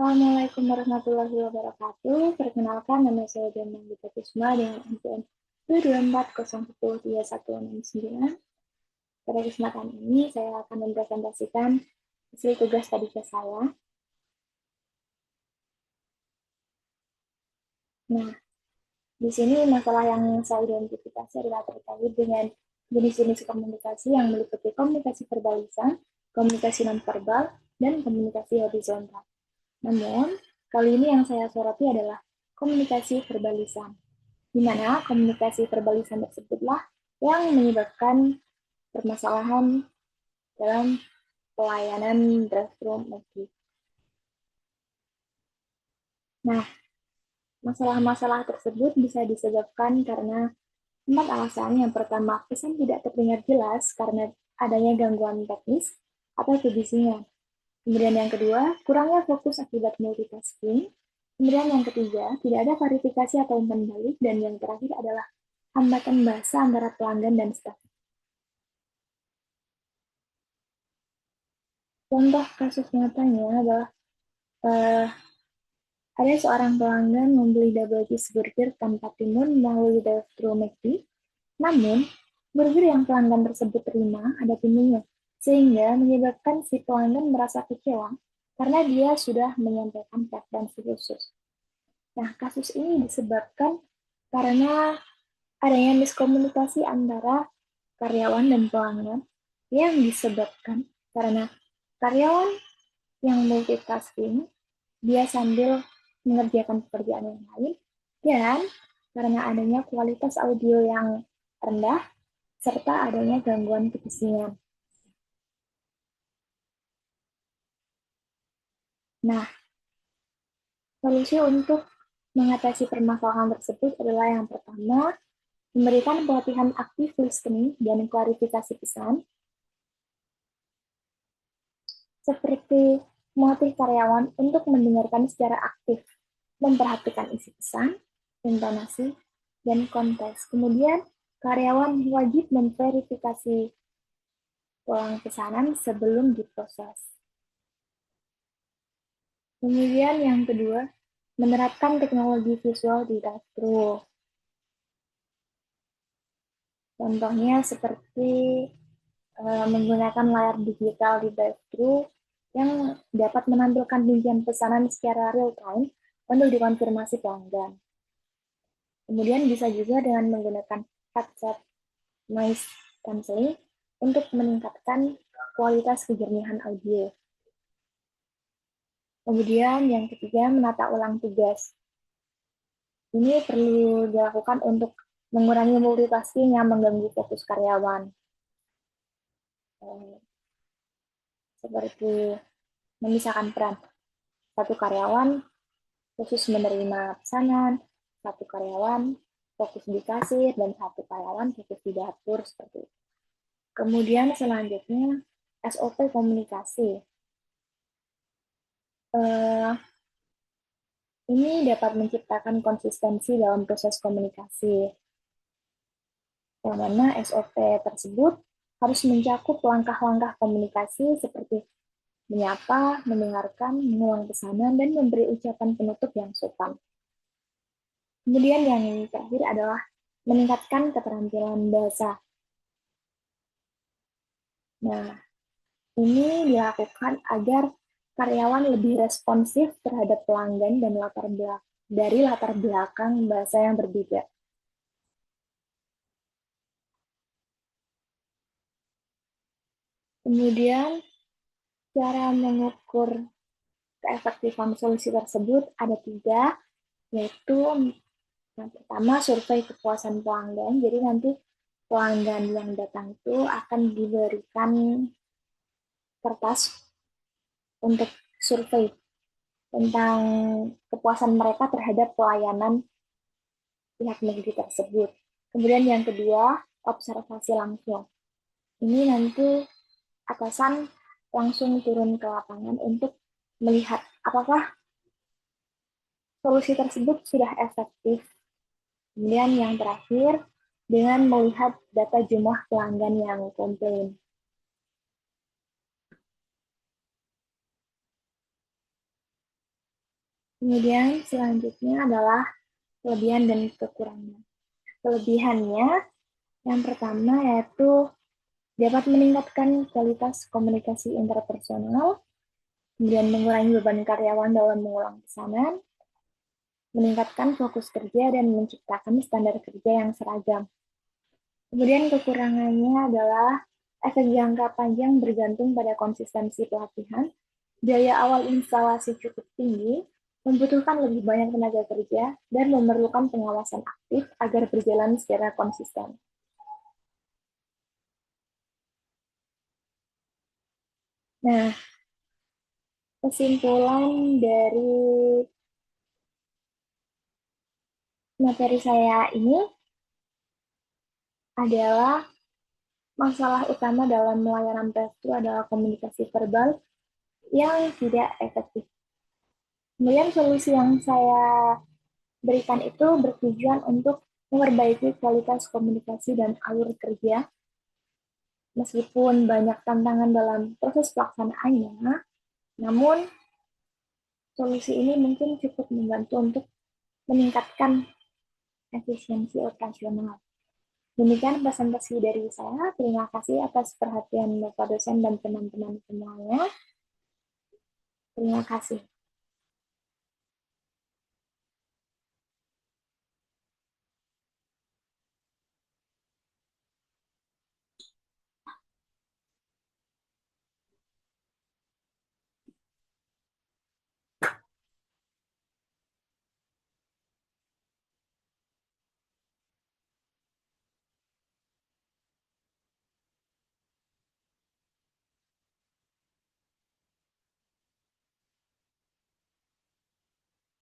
Assalamualaikum warahmatullahi wabarakatuh. Perkenalkan, nama saya Demang Gita Kusuma dengan NPM 224013169. Pada kesempatan ini, saya akan mempresentasikan hasil tugas tadi ke saya. Nah, di sini masalah yang saya identifikasi adalah terkait dengan jenis-jenis komunikasi yang meliputi komunikasi verbal lisan, komunikasi nonverbal, dan komunikasi horizontal. Namun, kali ini yang saya soroti adalah komunikasi verbal lisan, di mana komunikasi verbal lisan tersebutlah yang menyebabkan permasalahan dalam pelayanan drive-thru McD. Nah, masalah-masalah tersebut bisa disebabkan karena 4 alasan. Yang pertama, pesan tidak terdengar jelas karena adanya gangguan teknis atau kebisingan. Kemudian yang kedua, kurangnya fokus akibat multitasking. Kemudian yang ketiga, tidak ada klarifikasi atau umpan balik. Dan yang terakhir adalah hambatan bahasa antara pelanggan dan staf. Contoh kasus nyatanya adalah eh, ada seorang pelanggan membeli double cheeseburger tanpa timun melalui drive-thru McD. Namun, burger yang pelanggan tersebut terima ada timunnya, sehingga menyebabkan si pelanggan merasa kecewa karena dia sudah menyampaikan preferensi khusus. Nah, kasus ini disebabkan karena adanya miskomunikasi antara karyawan dan pelanggan yang disebabkan karena karyawan yang multitasking, dia sambil mengerjakan pekerjaan yang lain, dan karena adanya kualitas audio yang rendah, serta adanya gangguan kebisingan. Nah, solusi untuk mengatasi permasalahan tersebut adalah yang pertama, memberikan pelatihan aktif listening dan klarifikasi pesan, seperti melatih karyawan untuk mendengarkan secara aktif, memperhatikan isi pesan, intonasi, dan konteks. Kemudian, karyawan wajib memverifikasi ulang pesanan sebelum diproses. Kemudian yang kedua, menerapkan teknologi visual di drive-thru. Contohnya seperti menggunakan layar digital di drive-thru yang dapat menampilkan rincian pesanan secara real time untuk dikonfirmasi pelanggan. Kemudian bisa juga dengan menggunakan headset noise cancelling untuk meningkatkan kualitas kejernihan audio. Kemudian yang ketiga, menata ulang tugas. Ini perlu dilakukan untuk mengurangi multitasking yang mengganggu fokus karyawan. Seperti memisahkan peran. Satu karyawan khusus menerima pesanan, satu karyawan fokus di kasir, dan satu karyawan fokus di dapur, seperti itu. Kemudian selanjutnya, SOP komunikasi. Ini dapat menciptakan konsistensi dalam proses komunikasi. Yang mana SOP tersebut harus mencakup langkah-langkah komunikasi seperti menyapa, mendengarkan, mengulang pesanan, dan memberi ucapan penutup yang sopan. Kemudian yang terakhir adalah meningkatkan keterampilan bahasa. Nah, ini dilakukan agar karyawan lebih responsif terhadap pelanggan dan dari latar belakang bahasa yang berbeda. Kemudian, cara mengukur keefektifan solusi tersebut ada 3, yaitu yang pertama survei kepuasan pelanggan. Jadi nanti pelanggan yang datang itu akan diberikan kertas untuk survei tentang kepuasan mereka terhadap pelayanan pihak negeri tersebut. Kemudian yang kedua, observasi langsung. Ini nanti atasan langsung turun ke lapangan untuk melihat apakah solusi tersebut sudah efektif. Kemudian yang terakhir, dengan melihat data jumlah pelanggan yang komplain. Kemudian selanjutnya adalah kelebihan dan kekurangan. Kelebihannya yang pertama yaitu dapat meningkatkan kualitas komunikasi interpersonal, kemudian mengurangi beban karyawan dalam mengulang pesanan, meningkatkan fokus kerja, dan menciptakan standar kerja yang seragam. Kemudian kekurangannya adalah efek jangka panjang bergantung pada konsistensi pelatihan, biaya awal instalasi cukup tinggi, membutuhkan lebih banyak tenaga kerja, dan memerlukan pengawasan aktif agar berjalan secara konsisten. Nah, kesimpulan dari materi saya ini adalah masalah utama dalam melayanan tes itu adalah komunikasi verbal yang tidak efektif. Kemudian solusi yang saya berikan itu bertujuan untuk memperbaiki kualitas komunikasi dan alur kerja. Meskipun banyak tantangan dalam proses pelaksanaannya, namun solusi ini mungkin cukup membantu untuk meningkatkan efisiensi operasional. Demikian presentasi dari saya. Terima kasih atas perhatian Bapak dosen dan teman-teman semuanya. Terima kasih.